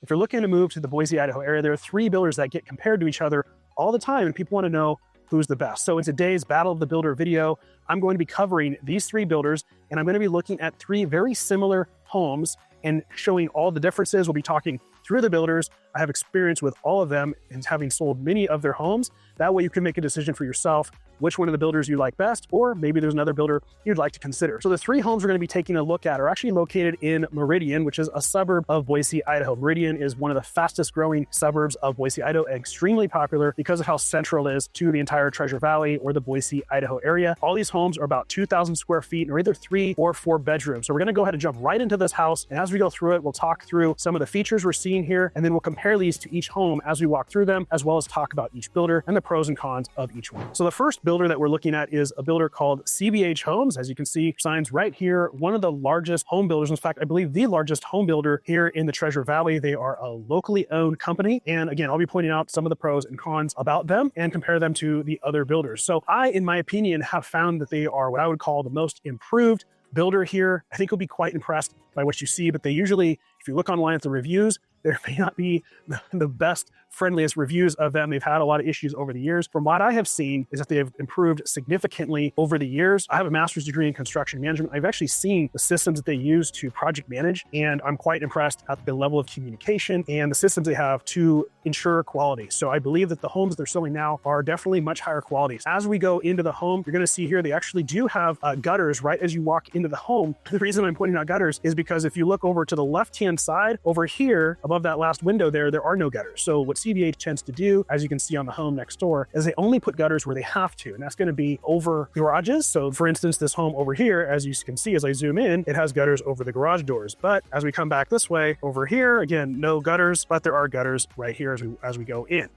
If you're looking to move to the Boise, Idaho area, there are 3 builders that get compared to each other all the time, and people want to know who's the best. So in today's Battle of the Builder video, I'm going to be covering these 3 builders, and I'm going to be looking at 3 very similar homes and showing all the differences. We'll be talking through the builders. I have experience with all of them and having sold many of their homes. That way you can make a decision for yourself which one of the builders you like best, or maybe there's another builder you'd like to consider. So the 3 homes we're going to be taking a look at are actually located in Meridian, which is a suburb of Boise, Idaho. Meridian is one of the fastest growing suburbs of Boise, Idaho, and extremely popular because of how central it is to the entire Treasure Valley or the Boise, Idaho area. All these homes are about 2,000 square feet and are either 3 or 4 bedrooms. So we're going to go ahead and jump right into this house. And as we go through it, we'll talk through some of the features we're seeing here, and then we'll compare these to each home as we walk through them, as well as talk about each builder and the pros and cons of each one. So the first builder that we're looking at is a builder called CBH Homes. As you can see, signs right here, one of the largest home builders. In fact, I believe the largest home builder here in the Treasure Valley. They are a locally owned company. And again, I'll be pointing out some of the pros and cons about them and compare them to the other builders. So I, in my opinion, have found that they are what I would call the most improved builder here. I think you'll be quite impressed by what you see, but they usually, if you look online at the reviews, there may not be the best, friendliest reviews of them. They've had a lot of issues over the years. From what I have seen is that they have improved significantly over the years. I have a master's degree in construction management. I've actually seen the systems that they use to project manage, and I'm quite impressed at the level of communication and the systems they have to ensure quality. So I believe that the homes they're selling now are definitely much higher quality. As we go into the home, you're going to see here, they actually do have gutters right as you walk into the home. The reason I'm pointing out gutters is because if you look over to the left-hand side, over here, above that last window there are no gutters. So what CBH tends to do, as you can see on the home next door, is they only put gutters where they have to, and that's going to be over garages. So for instance, this home over here, as you can see, as I zoom in, it has gutters over the garage doors. But as we come back this way, over here, again, no gutters, but there are gutters right here as we go in.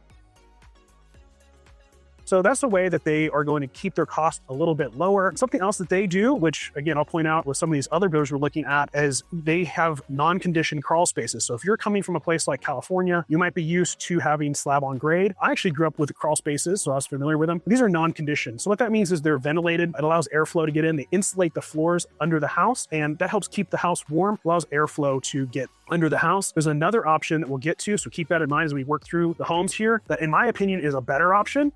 So that's a way that they are going to keep their cost a little bit lower. Something else that they do, which again, I'll point out with some of these other builders we're looking at, is they have non-conditioned crawl spaces. So if you're coming from a place like California, you might be used to having slab on grade. I actually grew up with crawl spaces, so I was familiar with them. These are non-conditioned. So what that means is they're ventilated. It allows airflow to get in. They insulate the floors under the house, and that helps keep the house warm, allows airflow to get under the house. There's another option that we'll get to, so keep that in mind as we work through the homes here, that in my opinion is a better option.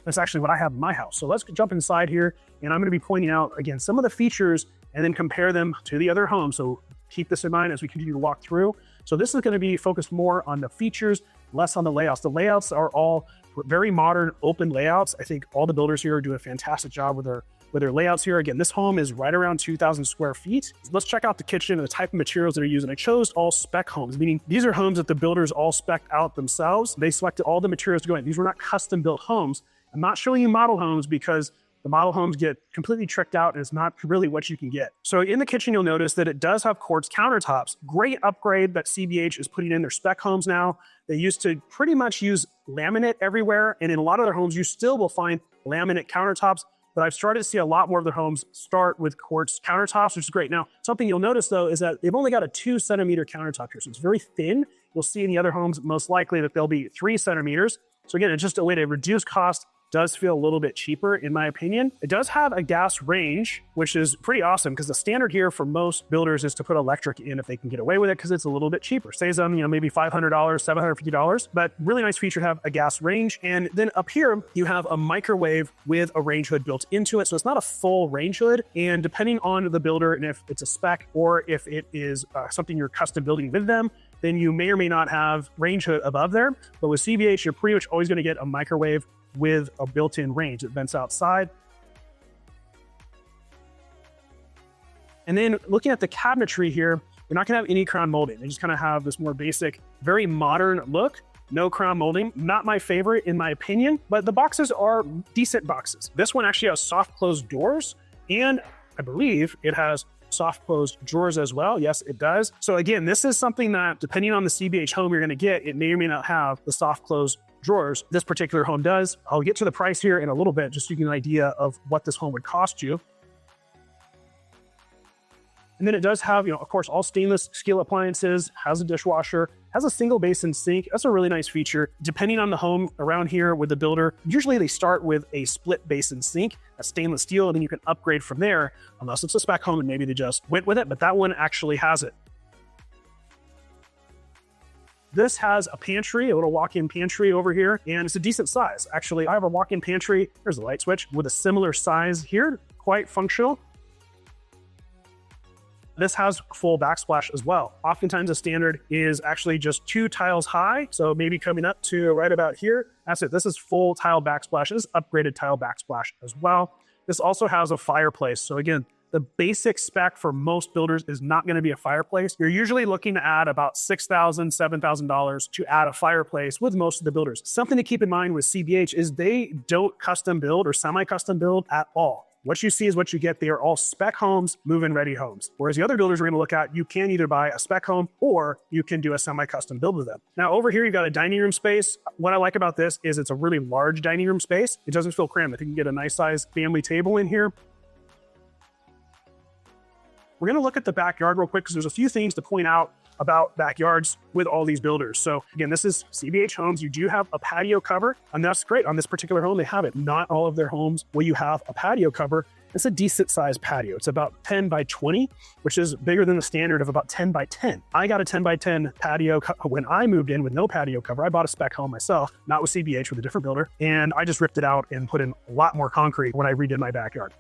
That's actually what I have in my house. So let's jump inside here, and I'm going to be pointing out again some of the features and then compare them to the other homes. So keep this in mind as we continue to walk through. So this is going to be focused more on the features, less on the layouts. The layouts are all very modern, open layouts. I think all the builders here are doing a fantastic job with their layouts here. Again, this home is right around 2,000 square feet. Let's check out the kitchen and the type of materials that are used. And I chose all spec homes, meaning these are homes that the builders all spec'd out themselves. They selected all the materials to go in. These were not custom built homes. I'm not showing you model homes because the model homes get completely tricked out and it's not really what you can get. So in the kitchen, you'll notice that it does have quartz countertops. Great upgrade that CBH is putting in their spec homes now. They used to pretty much use laminate everywhere. And in a lot of their homes, you still will find laminate countertops. But I've started to see a lot more of their homes start with quartz countertops, which is great. Now, something you'll notice though, is that they've only got a 2-centimeter countertop here. So it's very thin. You'll see in the other homes, most likely that they'll be 3 centimeters. So again, it's just a way to reduce cost. Does feel a little bit cheaper in my opinion. It does have a gas range, which is pretty awesome because the standard here for most builders is to put electric in if they can get away with it because it's a little bit cheaper. Saves them, maybe $500, $750, but really nice feature to have a gas range. And then up here, you have a microwave with a range hood built into it. So it's not a full range hood. And depending on the builder and if it's a spec or if it is something you're custom building with them, then you may or may not have range hood above there. But with CBH, you're pretty much always going to get a microwave with a built-in range that vents outside. And then looking at the cabinetry here, we're not gonna have any crown molding. They just kind of have this more basic, very modern look. No crown molding, not my favorite in my opinion, but the boxes are decent boxes. This one actually has soft closed doors, and I believe it has soft closed drawers as well. Yes, it does. So again, this is something that depending on the CBH home you're gonna get, it may or may not have the soft closed drawers. This particular home does. I'll get to the price here in a little bit, just so you get an idea of what this home would cost you. And then it does have, of course, all stainless steel appliances, has a dishwasher, has a single basin sink. That's a really nice feature. Depending on the home around here with the builder, usually they start with a split basin sink, a stainless steel, and then you can upgrade from there, unless it's a spec home and maybe they just went with it, but that one actually has it. This has a pantry, a little walk-in pantry over here, and it's a decent size. Actually, I have a walk-in pantry, there's a light switch, with a similar size here, quite functional. This has full backsplash as well. Oftentimes the standard is actually just 2 tiles high. So maybe coming up to right about here. That's it. This is full tile backsplash. This is upgraded tile backsplash as well. This also has a fireplace. So again, the basic spec for most builders is not going to be a fireplace. You're usually looking to add about $6,000, $7,000 to add a fireplace with most of the builders. Something to keep in mind with CBH is they don't custom build or semi-custom build at all. What you see is what you get. They are all spec homes, move-in ready homes. Whereas the other builders we're going to look at, you can either buy a spec home or you can do a semi-custom build with them. Now over here, you've got a dining room space. What I like about this is it's a really large dining room space. It doesn't feel cramped. I think you can get a nice size family table in here. We're going to look at the backyard real quick because there's a few things to point out about backyards with all these builders. So again, this is CBH Homes. You do have a patio cover, and that's great. On this particular home, they have it. Not all of their homes will you have a patio cover. It's a decent sized patio. It's about 10 by 20, which is bigger than the standard of about 10 by 10. I got a 10 by 10 patio when I moved in with no patio cover. I bought a spec home myself, not with CBH, with a different builder, and I just ripped it out and put in a lot more concrete when I redid my backyard.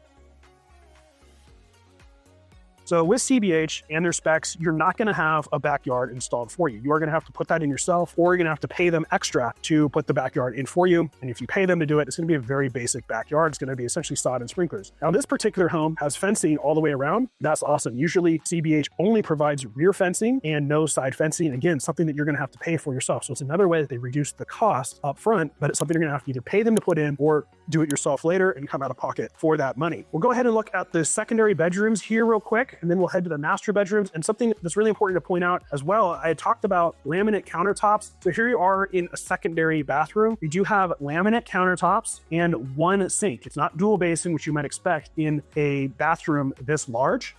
So with CBH and their specs, you're not going to have a backyard installed for you. You are going to have to put that in yourself, or you're going to have to pay them extra to put the backyard in for you. And if you pay them to do it, it's going to be a very basic backyard. It's going to be essentially sod and sprinklers. Now, this particular home has fencing all the way around. That's awesome. Usually CBH only provides rear fencing and no side fencing. Again, something that you're going to have to pay for yourself. So it's another way that they reduce the cost up front, but it's something you're going to have to either pay them to put in or do it yourself later and come out of pocket for that money. We'll go ahead and look at the secondary bedrooms here real quick, and then we'll head to the master bedrooms. And something that's really important to point out as well, I had talked about laminate countertops. So here you are in a secondary bathroom. You do have laminate countertops and one sink. It's not dual basin, which you might expect in a bathroom this large.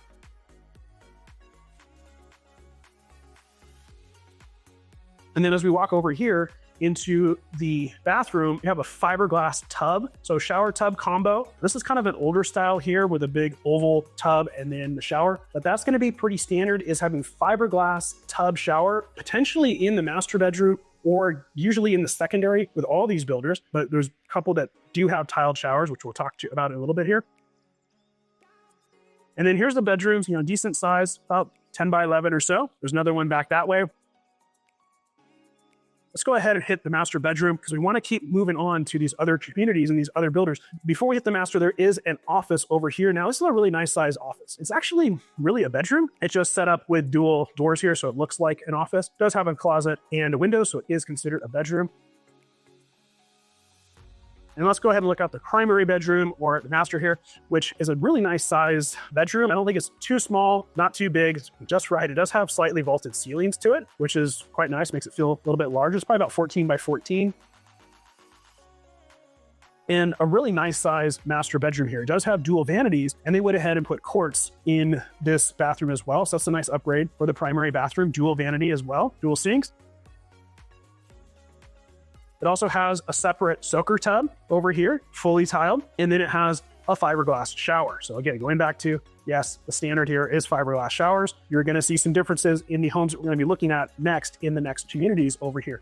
And then as we walk over here into the bathroom, you have a fiberglass tub. So shower tub combo. This is kind of an older style here with a big oval tub and then the shower, but that's going to be pretty standard, is having fiberglass tub shower, potentially in the master bedroom or usually in the secondary with all these builders, but there's a couple that do have tiled showers, which we'll talk to you about in a little bit here. And then here's the bedrooms, decent size, about 10 by 11 or so. There's another one back that way. Let's go ahead and hit the master bedroom because we want to keep moving on to these other communities and these other builders. Before we hit the master, there is an office over here. Now, this is a really nice size office. It's actually really a bedroom. It's just set up with dual doors here, so it looks like an office. It does have a closet and a window, so it is considered a bedroom. And let's go ahead and look at the primary bedroom, or the master here, which is a really nice size bedroom. I don't think it's too small, not too big, it's just right. It does have slightly vaulted ceilings to it, which is quite nice, makes it feel a little bit larger. It's probably about 14 by 14. And a really nice size master bedroom here. It does have dual vanities, and they went ahead and put quartz in this bathroom as well. So that's a nice upgrade for the primary bathroom, dual vanity as well, dual sinks. It also has a separate soaker tub over here, fully tiled, and then it has a fiberglass shower. So again, going back to, yes, the standard here is fiberglass showers. You're going to see some differences in the homes that we're going to be looking at next in the next communities over here.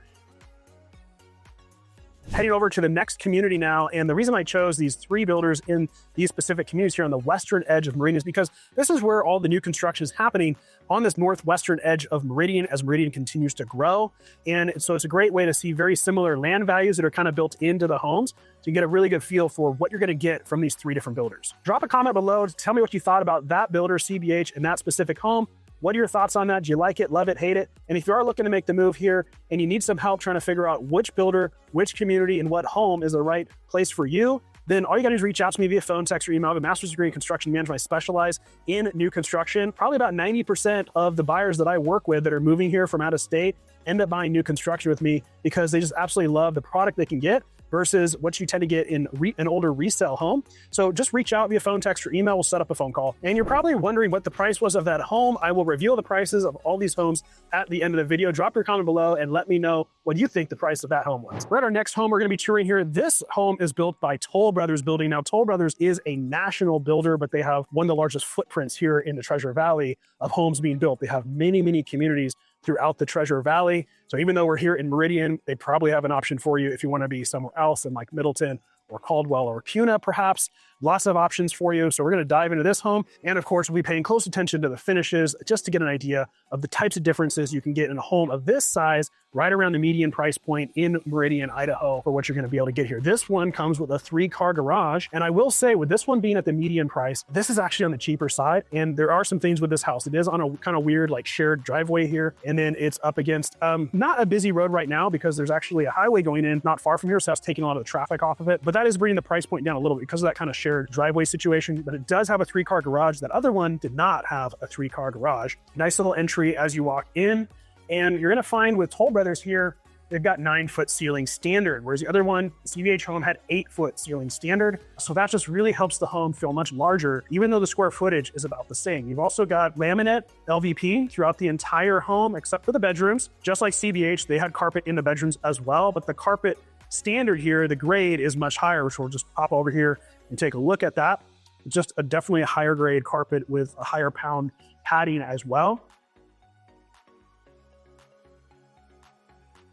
Heading over to the next community now, and the reason I chose these 3 builders in these specific communities here on the western edge of Meridian is because this is where all the new construction is happening on this northwestern edge of Meridian as Meridian continues to grow. And so it's a great way to see very similar land values that are kind of built into the homes, so you get a really good feel for what you're going to get from these 3 different builders. Drop a comment below to tell me what you thought about that builder, CBH, and that specific home. What are your thoughts on that? Do you like it, love it, hate it? And if you are looking to make the move here and you need some help trying to figure out which builder, which community, and what home is the right place for you, then all you got to do is reach out to me via phone, text, or email. I have a master's degree in construction management. I specialize in new construction. Probably about 90% of the buyers that I work with that are moving here from out of state end up buying new construction with me because they just absolutely love the product they can get versus what you tend to get in an older resale home. So just reach out via phone, text, or email. We'll set up a phone call. And you're probably wondering what the price was of that home. I will reveal the prices of all these homes at the end of the video. Drop your comment below and let me know what you think the price of that home was. We're at our next home we're going to be touring here. This home is built by Toll Brothers Building. Now, Toll Brothers is a national builder, but they have one of the largest footprints here in the Treasure Valley of homes being built. They have many, many communities throughout the Treasure Valley. So even though we're here in Meridian, they probably have an option for you if you want to be somewhere else in like Middleton or Caldwell or Kuna, perhaps. Lots of options for you. So we're going to dive into this home. And of course, we'll be paying close attention to the finishes just to get an idea of the types of differences you can get in a home of this size, right around the median price point in Meridian, Idaho, for what you're going to be able to get here. This one comes with a 3-car garage. And I will say, with this one being at the median price, this is actually on the cheaper side. And there are some things with this house. It is on a kind of weird, like shared driveway here. And then it's up against not a busy road right now because there's actually a highway going in not far from here. So that's taking a lot of the traffic off of it. But that is bringing the price point down a little bit because of that kind of shared driveway situation. But it does have a 3-car garage. That other one did not have a 3-car garage. Nice little entry as you walk in. And you're going to find with Toll Brothers here, they've got 9-foot ceiling standard, whereas the other one, CVH home, had 8-foot ceiling standard. So that just really helps the home feel much larger, even though the square footage is about the same. You've also got laminate LVP throughout the entire home, except for the bedrooms. Just like CVH, they had carpet in the bedrooms as well, but the carpet standard here, the grade is much higher, which we'll just pop over here and take a look at that. Just definitely a higher grade carpet with a higher pound padding as well.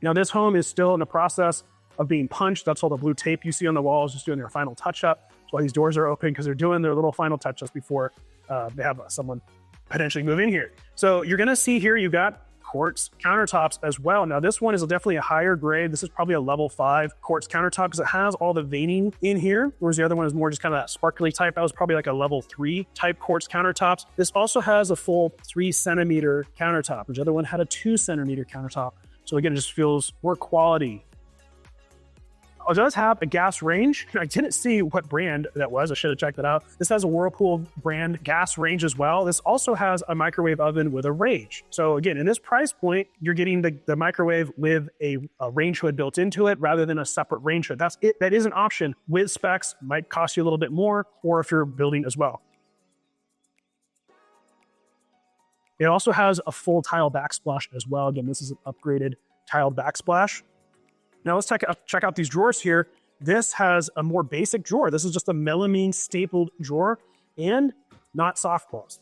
Now this home is still in the process of being punched. That's all the blue tape you see on the walls, just doing their final touch up. That's why these doors are open, because they're doing their little final touch ups before they have someone potentially move in here. So you're gonna see here, you've got quartz countertops as well. Now this one is definitely a higher grade. This is probably a level 5 quartz countertop because it has all the veining in here, whereas the other one is more just kind of that sparkly type. That was probably like a level 3 type quartz countertops. This also has a full 3-centimeter countertop, which the other one had a 2-centimeter countertop. So again, it just feels more quality. It does have a gas range. I didn't see what brand that was. I should have checked that out. This has a Whirlpool brand gas range as well. This also has a microwave oven with a range. So again, in this price point, you're getting the microwave with a range hood built into it rather than a separate range hood. That's it. That is an option with specs. Might cost you a little bit more, or if you're building as well. It also has a full tile backsplash as well. Again, this is an upgraded tiled backsplash. Now let's check out these drawers here. This has a more basic drawer. This is just a melamine stapled drawer and not soft close.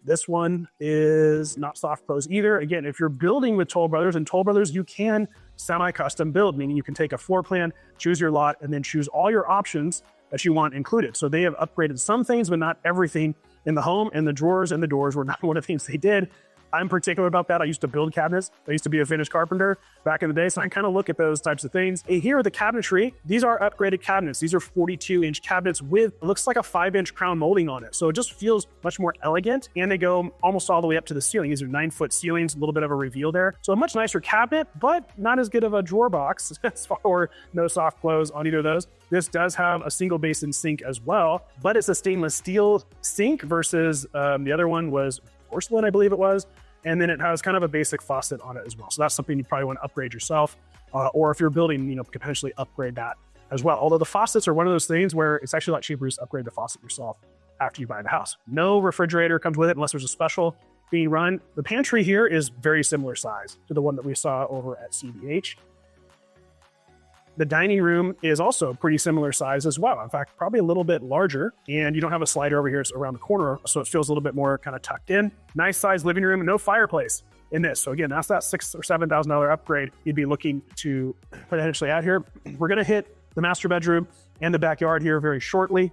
This one is not soft close either. Again, if you're building with Toll Brothers, and Toll Brothers, you can semi-custom build, meaning you can take a floor plan, choose your lot, and then choose all your options that you want included. So they have upgraded some things, but not everything in the home, and the drawers and the doors were not one of the things they did. I'm particular about that. I used to build cabinets. I used to be a finished carpenter back in the day, so I kind of look at those types of things. Here are the cabinetry. These are upgraded cabinets. These are 42-inch cabinets with, it looks like a 5-inch crown molding on it. So it just feels much more elegant, and they go almost all the way up to the ceiling. These are 9-foot ceilings, a little bit of a reveal there. So a much nicer cabinet, but not as good of a drawer box as far as no soft close on either of those. This does have a single basin sink as well, but it's a stainless steel sink versus the other one was porcelain, I believe it was. And then it has kind of a basic faucet on it as well. So that's something you probably want to upgrade yourself. Or if you're building, you know, potentially upgrade that as well. Although the faucets are one of those things where it's actually a lot cheaper to just upgrade the faucet yourself after you buy the house. No refrigerator comes with it unless there's a special being run. The pantry here is very similar size to the one that we saw over at CBH. The dining room is also pretty similar size as well. In fact, probably a little bit larger, and you don't have a slider over here. It's around the corner, so it feels a little bit more kind of tucked in. Nice size living room, no fireplace in this. So again, that's that $6,000 or $7,000 upgrade you'd be looking to potentially add here. We're gonna hit the master bedroom and the backyard here very shortly.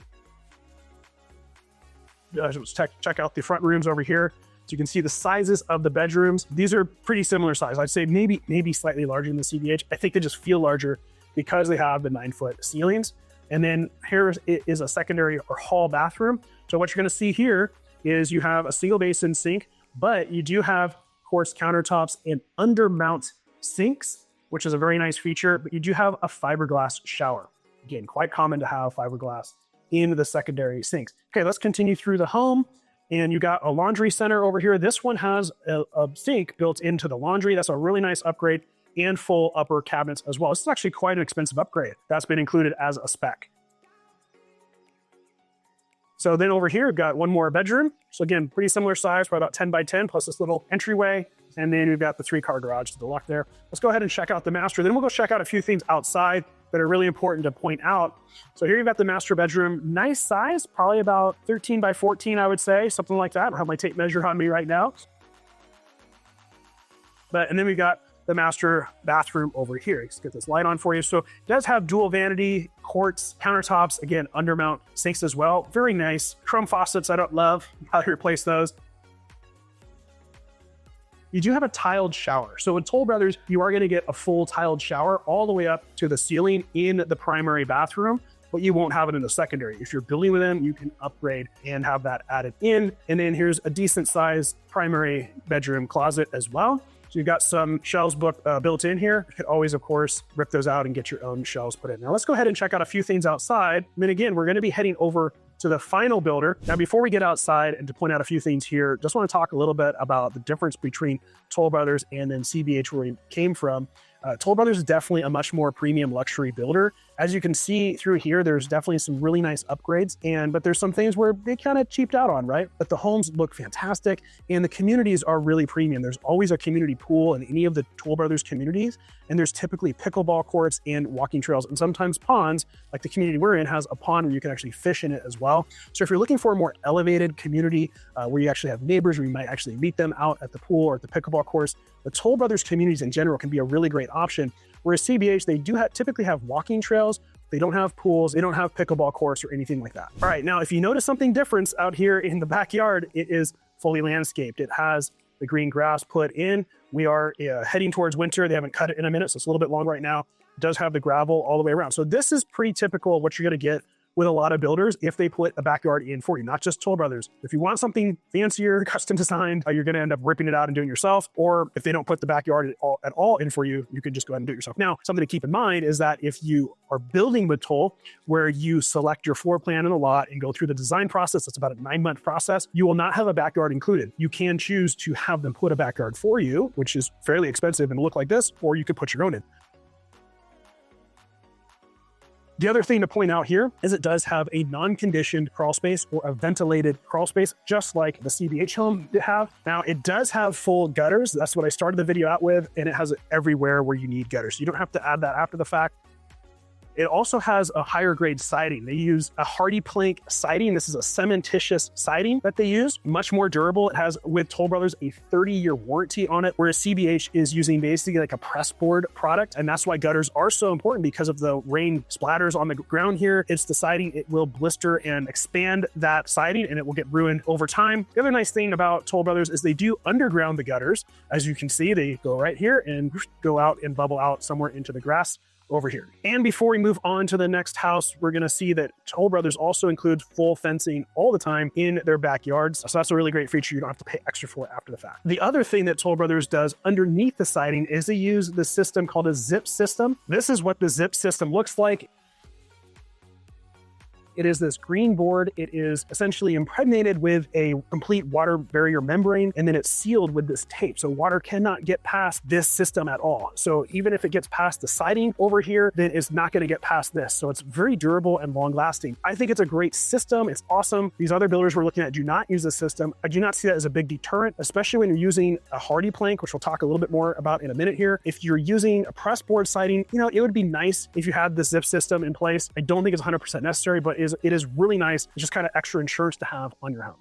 Let's check out the front rooms over here. So you can see the sizes of the bedrooms. These are pretty similar size. I'd say maybe slightly larger than the CBH. I think they just feel larger because they have the 9-foot ceilings. And then here is a secondary or hall bathroom. So what you're gonna see here is you have a single basin sink, but you do have quartz countertops and undermount sinks, which is a very nice feature, but you do have a fiberglass shower. Again, quite common to have fiberglass in the secondary sinks. Okay, let's continue through the home. And you got a laundry center over here. This one has a sink built into the laundry. That's a really nice upgrade, and full upper cabinets as well. This is actually quite an expensive upgrade. That's been included as a spec. So then over here, we've got one more bedroom. So again, pretty similar size, probably about 10 by 10, plus this little entryway. And then we've got the 3-car garage to the left there. Let's go ahead and check out the master. Then we'll go check out a few things outside that are really important to point out. So here you've got the master bedroom. Nice size, probably about 13 by 14, I would say, something like that. I don't have my tape measure on me right now. And then we've got the master bathroom over here. Let's get this light on for you. So it does have dual vanity, quartz countertops, again, undermount sinks as well. Very nice. Chrome faucets, I don't love how to replace those. You do have a tiled shower. So in Toll Brothers, you are gonna get a full tiled shower all the way up to the ceiling in the primary bathroom, but you won't have it in the secondary. If you're building with them, you can upgrade and have that added in. And then here's a decent sized primary bedroom closet as well. So you've got some shelves built in here. You could always, of course, rip those out and get your own shelves put in. Now let's go ahead and check out a few things outside. And then again, we're gonna be heading over to the final builder. Now, before we get outside and to point out a few things here, just want to talk a little bit about the difference between Toll Brothers and then CBH, where we came from. Toll Brothers is definitely a much more premium luxury builder. As you can see through here, there's definitely some really nice upgrades, but there's some things where they kind of cheaped out on, right? But the homes look fantastic and the communities are really premium. There's always a community pool in any of the Toll Brothers communities, and there's typically pickleball courts and walking trails, and sometimes ponds, like the community we're in has a pond where you can actually fish in it as well. So if you're looking for a more elevated community where you actually have neighbors, where you might actually meet them out at the pool or at the pickleball course, the Toll Brothers communities in general can be a really great option. Whereas CBH, they do typically have walking trails. They don't have pools. They don't have pickleball courts or anything like that. All right, now if you notice something different out here in the backyard, it is fully landscaped. It has the green grass put in. We are heading towards winter. They haven't cut it in a minute, so it's a little bit long right now. It does have the gravel all the way around. So this is pretty typical of what you're gonna get with a lot of builders if they put a backyard in for you, not just Toll Brothers. If you want something fancier, custom designed, you're gonna end up ripping it out and doing it yourself. Or if they don't put the backyard at all in for you, you can just go ahead and do it yourself. Now, something to keep in mind is that if you are building with Toll, where you select your floor plan in the lot and go through the design process, it's about a 9-month process, you will not have a backyard included. You can choose to have them put a backyard for you, which is fairly expensive and look like this, or you could put your own in. The other thing to point out here is it does have a non-conditioned crawl space or a ventilated crawl space, just like the CBH home did have. Now, it does have full gutters. That's what I started the video out with, and it has it everywhere where you need gutters. You don't have to add that after the fact. It also has a higher grade siding. They use a hardy plank siding. This is a cementitious siding that they use, much more durable. It has, with Toll Brothers, a 30-year warranty on it, whereas CBH is using basically like a press board product. And that's why gutters are so important, because of the rain splatters on the ground here. It's the siding. It will blister and expand that siding, and it will get ruined over time. The other nice thing about Toll Brothers is they do underground the gutters. As you can see, they go right here and go out and bubble out somewhere into the grass over here. And before we move on to the next house, we're gonna see that Toll Brothers also includes full fencing all the time in their backyards. So that's a really great feature you don't have to pay extra for after the fact. The other thing that Toll Brothers does underneath the siding is they use the system called a zip system. This is what the zip system looks like. It is this green board. It is essentially impregnated with a complete water barrier membrane, and then it's sealed with this tape. So water cannot get past this system at all. So even if it gets past the siding over here, then it's not gonna get past this. So it's very durable and long lasting. I think it's a great system. It's awesome. These other builders we're looking at do not use this system. I do not see that as a big deterrent, especially when you're using a hardy plank, which we'll talk a little bit more about in a minute here. If you're using a press board siding, you know, it would be nice if you had the zip system in place. I don't think it's 100% necessary, but it is really nice. It's just kind of extra insurance to have on your home.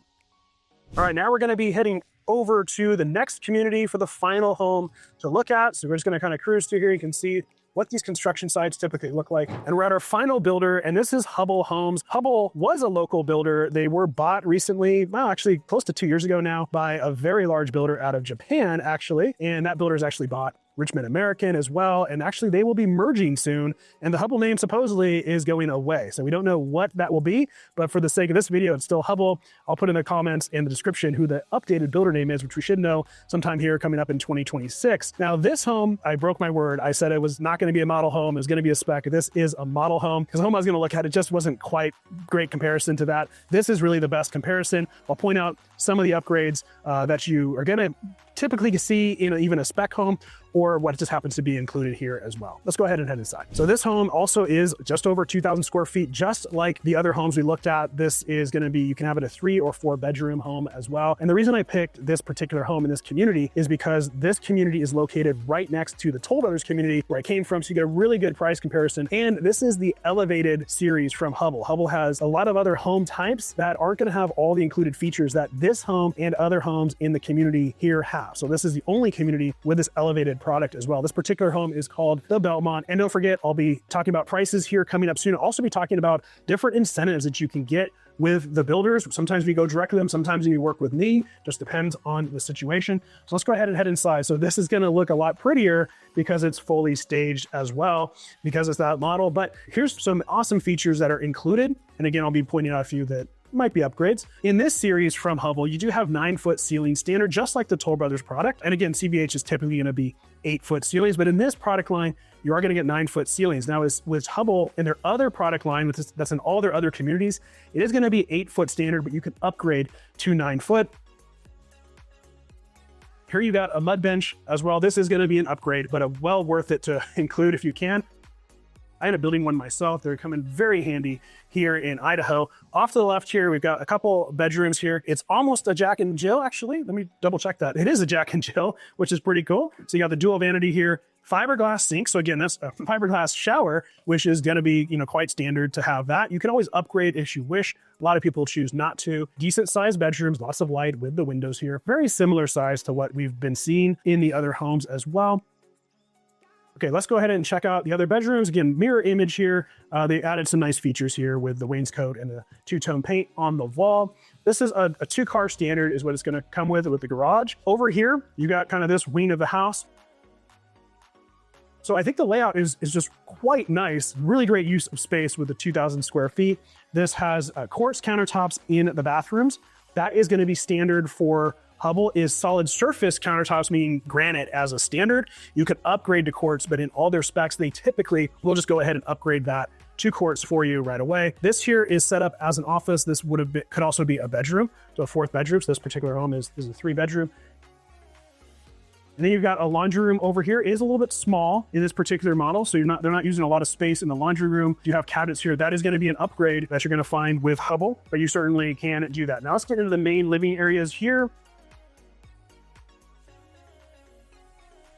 All right, now we're going to be heading over to the next community for the final home to look at. So we're just going to kind of cruise through here. You can see what these construction sites typically look like. And we're at our final builder, and this is Hubble Homes. Hubble was a local builder. They were bought recently, well, actually close to 2 years ago now, by a very large builder out of Japan, actually. And that builder has actually bought Richmond American as well. And actually they will be merging soon. And the Hubble name supposedly is going away. So we don't know what that will be, but for the sake of this video, it's still Hubble. I'll put in the comments in the description who the updated builder name is, which we should know sometime here coming up in 2026. Now this home, I broke my word. I said it was not going to be a model home. It was going to be a spec. This is a model home, because the home I was going to look at, it just wasn't quite great comparison to that. This is really the best comparison. I'll point out some of the upgrades that you are going to typically see in even a spec home, or what just happens to be included here as well. Let's go ahead and head inside. So this home also is just over 2,000 square feet, just like the other homes we looked at. This is going to be, you can have it a 3 or 4 bedroom home as well. And the reason I picked this particular home in this community is because this community is located right next to the Toll Brothers community where I came from. So you get a really good price comparison. And this is the elevated series from Hubble. Hubble has a lot of other home types that aren't going to have all the included features that this home and other homes in the community here have. So this is the only community with this elevated product as well. This particular home is called the Belmont. And don't forget, I'll be talking about prices here coming up soon. I'll also be talking about different incentives that you can get with the builders. Sometimes we go direct with them, sometimes we work with me, just depends on the situation. So let's go ahead and head inside. So this is gonna look a lot prettier because it's fully staged as well, because it's that model. But here's some awesome features that are included. And again, I'll be pointing out a few that might be upgrades. In this series from Hubble, you do have 9-foot ceiling standard, just like the Toll Brothers product. And again, CBH is typically gonna be 8-foot ceilings, but in this product line, you are gonna get 9-foot ceilings. Now with Hubble and their other product line, that's in all their other communities, it is gonna be 8-foot standard, but you can upgrade to 9-foot. Here you got a mud bench as well. This is gonna be an upgrade, but well worth it to include if you can. I ended up building one myself. They're coming very handy here in Idaho. Off to the left here, we've got a couple bedrooms here. It's almost a Jack and Jill, actually. Let me double check that. It is a Jack and Jill, which is pretty cool. So you got the dual vanity here, fiberglass sink. So again, that's a fiberglass shower, which is gonna be, quite standard to have that. You can always upgrade if you wish. A lot of people choose not to. Decent sized bedrooms, lots of light with the windows here. Very similar size to what we've been seeing in the other homes as well. Okay, let's go ahead and check out the other bedrooms. Again, mirror image here. They added some nice features here with the wainscot and the two-tone paint on the wall. This is a 2-car standard is what it's gonna come with the garage. Over here, you got kind of this wing of the house. So I think the layout is just quite nice. Really great use of space with the 2,000 square feet. This has quartz countertops in the bathrooms. That is gonna be standard for Hubble. Is solid surface countertops, meaning granite as a standard. You could upgrade to quartz, but in all their specs, they typically will just go ahead and upgrade that to quartz for you right away. This here is set up as an office. This could also be a bedroom, so a 4th bedroom. So this particular home is a 3-bedroom. And then you've got a laundry room over here. It is a little bit small in this particular model, so they're not using a lot of space in the laundry room. You have cabinets here. That is going to be an upgrade that you're going to find with Hubble, but you certainly can do that. Now let's get into the main living areas here.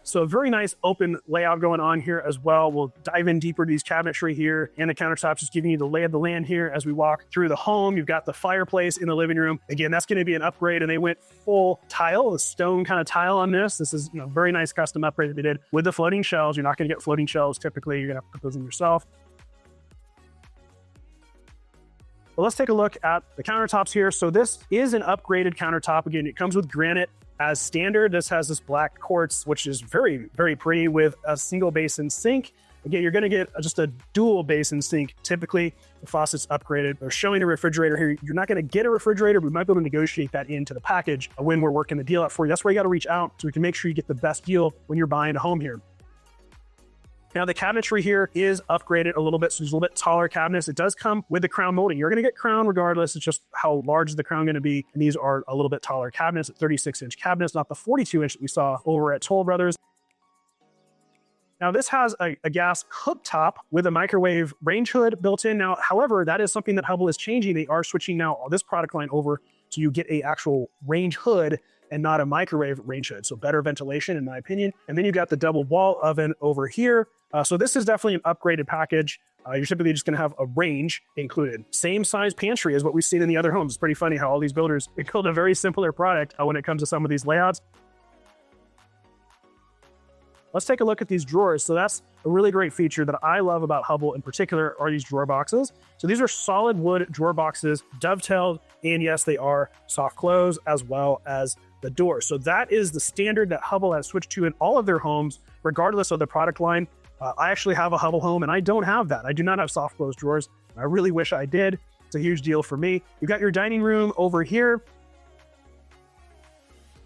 So a very nice open layout going on here as well. We'll dive in deeper to these cabinetry here and the countertops, just giving you the lay of the land here as we walk through the home. You've got the fireplace in the living room. Again, that's going to be an upgrade, and they went full tile, a stone kind of tile on this. This is very nice custom upgrade that they did with the floating shelves. You're not going to get floating shelves. Typically, you're going to have to put those in yourself. Well, let's take a look at the countertops here. So this is an upgraded countertop. Again, it comes with granite as standard. This has this black quartz, which is very, very pretty, with a single basin sink. Again, you're gonna get just a dual basin sink. Typically, the faucet's upgraded. They're showing a refrigerator here. You're not gonna get a refrigerator, but we might be able to negotiate that into the package when we're working the deal out for you. That's where you gotta reach out so we can make sure you get the best deal when you're buying a home here. Now the cabinetry here is upgraded a little bit, so there's a little bit taller cabinets. It does come with the crown molding. You're gonna get crown regardless. It's just how large is the crown gonna be. And these are a little bit taller cabinets, 36-inch cabinets, not the 42-inch that we saw over at Toll Brothers. Now this has a gas cooktop with a microwave range hood built in. Now, however, that is something that Hubble is changing. They are switching now this product line over so you get a actual range hood and not a microwave range hood. So better ventilation in my opinion. And then you got the double wall oven over here. So this is definitely an upgraded package. You're typically just gonna have a range included. Same size pantry as what we've seen in the other homes. It's pretty funny how all these builders build a very simpler product when it comes to some of these layouts. Let's take a look at these drawers. So that's a really great feature that I love about Hubble in particular are these drawer boxes. So these are solid wood drawer boxes, dovetailed, and yes, they are soft close as well as the door. So that is the standard that Hubble has switched to in all of their homes, regardless of the product line. I actually have a Hubble home and I don't have that. I do not have soft close drawers. I really wish I did. It's a huge deal for me. You've got your dining room over here.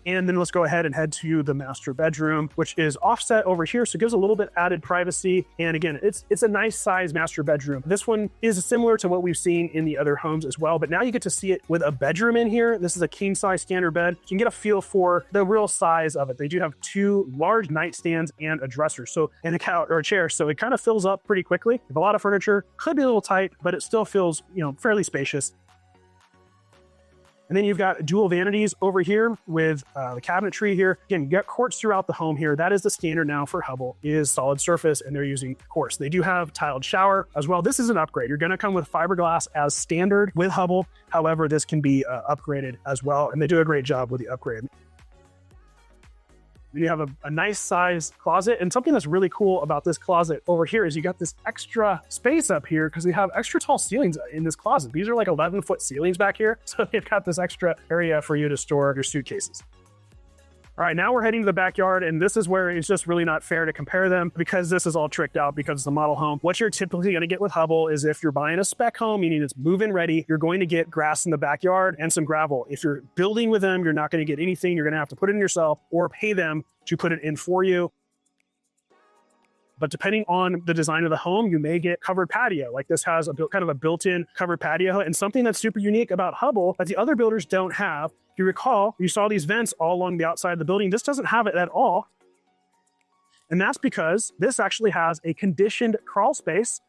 And then let's go ahead and head to the master bedroom, which is offset over here. So it gives a little bit added privacy. And again, it's a nice size master bedroom. This one is similar to what we've seen in the other homes as well, but now you get to see it with a bedroom in here. This is a king size standard bed. You can get a feel for the real size of it. They do have 2 large nightstands and a dresser, so and a couch or a chair. So it kind of fills up pretty quickly. You have a lot of furniture, could be a little tight, but it still feels, fairly spacious. And then you've got dual vanities over here with the cabinetry here. Again, you got quartz throughout the home here. That is the standard now for Hubble, is solid surface, and they're using quartz. They do have tiled shower as well. This is an upgrade. You're gonna come with fiberglass as standard with Hubble. However, this can be upgraded as well, and they do a great job with the upgrade. You have a nice sized closet, and something that's really cool about this closet over here is you got this extra space up here because we have extra tall ceilings in this closet. These are like 11-foot ceilings back here. So they've got this extra area for you to store your suitcases. All right, now we're heading to the backyard, and this is where it's just really not fair to compare them because this is all tricked out because it's a model home. What you're typically gonna get with Hubble is if you're buying a spec home, meaning it's move-in ready, you're going to get grass in the backyard and some gravel. If you're building with them, you're not gonna get anything. You're gonna have to put it in yourself or pay them to put it in for you. But depending on the design of the home, you may get covered patio. Like this has kind of a built-in covered patio, and something that's super unique about Hubble that the other builders don't have. If you recall, you saw these vents all along the outside of the building. This doesn't have it at all. And that's because this actually has a conditioned crawl space.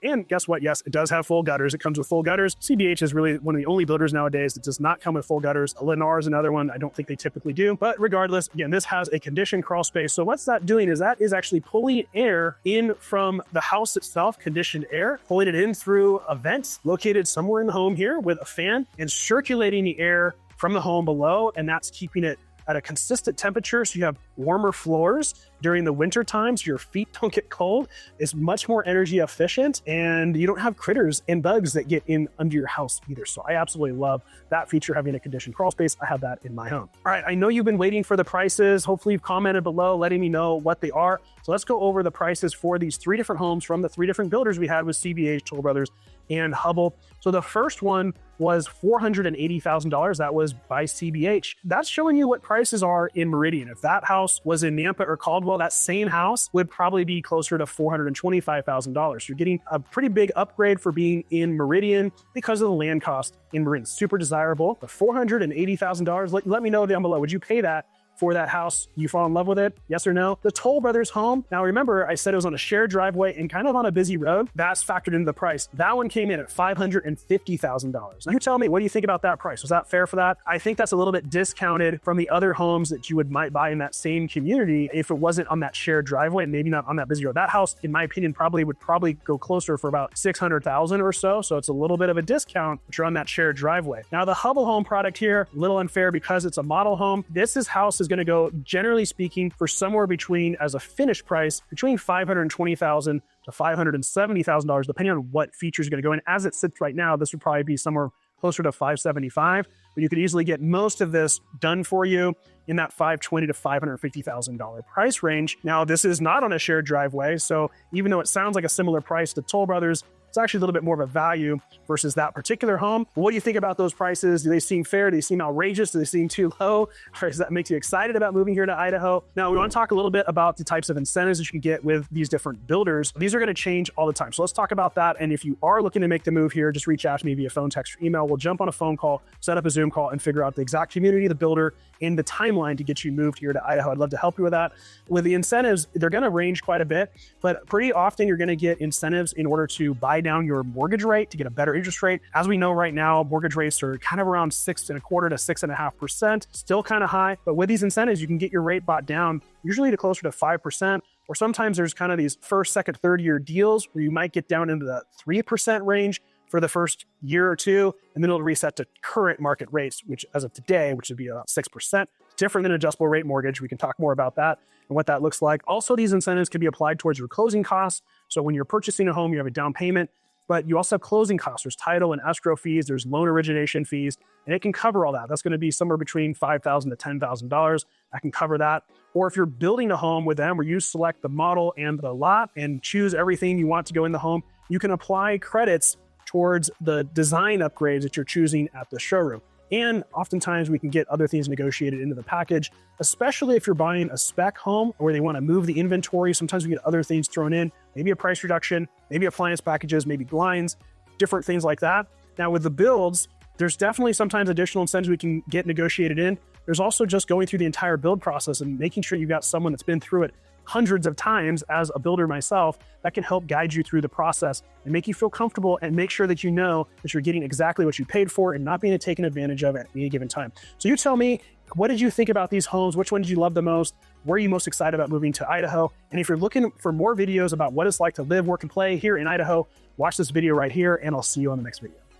And guess what? Yes, it does have full gutters. It comes with full gutters. CBH is really one of the only builders nowadays that does not come with full gutters. Lennar is another one. I don't think they typically do. But regardless, again, this has a conditioned crawl space. So what's that doing is that is actually pulling air in from the house itself, conditioned air, pulling it in through a vent located somewhere in the home here with a fan and circulating the air from the home below. And that's keeping it at a consistent temperature, so you have warmer floors during the winter times. Your feet don't get cold. It's much more energy efficient, and you don't have critters and bugs that get in under your house either. So I absolutely love that feature, having a conditioned crawl space. I have that in my home. All right, I know you've been waiting for the prices. Hopefully you've commented below letting me know what they are. So let's go over the prices for these 3 different homes from the 3 different builders we had with CBH, Toll Brothers, and Hubble. So the first one was $480,000. That was by CBH. That's showing you what prices are in Meridian. If that house was in Nampa or Caldwell, that same house would probably be closer to $425,000. You're getting a pretty big upgrade for being in Meridian because of the land cost in Meridian. Super desirable. But $480,000, let me know down below. Would you pay that for that house? You fall in love with it? Yes or no? The Toll Brothers home. Now remember, I said it was on a shared driveway and kind of on a busy road. That's factored into the price. That one came in at $550,000. Now you tell me, what do you think about that price? Was that fair for that? I think that's a little bit discounted from the other homes that you might buy in that same community if it wasn't on that shared driveway and maybe not on that busy road. That house, in my opinion, would go closer for about $600,000 or so. So it's a little bit of a discount, but you're on that shared driveway. Now the Hubble home product here, a little unfair because it's a model home. This house is going to go, generally speaking, for somewhere between, as a finished price, between $520,000 to $570,000, depending on what features are going to go in. As it sits right now, this would probably be somewhere closer to $575,000, but you could easily get most of this done for you in that $520,000 to $550,000 price range. Now, this is not on a shared driveway, so even though it sounds like a similar price to Toll Brothers, it's actually a little bit more of a value versus that particular home. What do you think about those prices? Do they seem fair? Do they seem outrageous? Do they seem too low? Or does that make you excited about moving here to Idaho? Now, we want to talk a little bit about the types of incentives that you can get with these different builders. These are going to change all the time. So let's talk about that. And if you are looking to make the move here, just reach out to me via phone, text, or email. We'll jump on a phone call, set up a Zoom call, and figure out the exact community, the builder, and the timeline to get you moved here to Idaho. I'd love to help you with that. With the incentives, they're going to range quite a bit, but pretty often you're going to get incentives in order to buy down your mortgage rate to get a better interest rate. As we know right now, mortgage rates are kind of around 6.25% to 6.5%, still kind of high. But with these incentives, you can get your rate bought down usually to closer to 5%. Or sometimes there's kind of these first, second, third year deals where you might get down into the 3% range for the first year or two, and then it'll reset to current market rates, which as of today, which would be about 6%. Different than adjustable rate mortgage. We can talk more about that and what that looks like. Also, these incentives can be applied towards your closing costs. So when you're purchasing a home, you have a down payment, but you also have closing costs. There's title and escrow fees, there's loan origination fees, and it can cover all that. That's going to be somewhere between $5,000 to $10,000. I can cover that. Or if you're building a home with them where you select the model and the lot and choose everything you want to go in the home, you can apply credits towards the design upgrades that you're choosing at the showroom. And oftentimes we can get other things negotiated into the package, especially if you're buying a spec home where they want to move the inventory. Sometimes we get other things thrown in, maybe a price reduction, maybe appliance packages, maybe blinds, different things like that. Now with the builds, there's definitely sometimes additional incentives we can get negotiated in. There's also just going through the entire build process and making sure you've got someone that's been through it hundreds of times as a builder myself that can help guide you through the process and make you feel comfortable and make sure that you know that you're getting exactly what you paid for and not being taken advantage of at any given time. So you tell me, what did you think about these homes? Which one did you love the most? Where are you most excited about moving to Idaho? And if you're looking for more videos about what it's like to live, work, and play here in Idaho, watch this video right here, and I'll see you on the next video.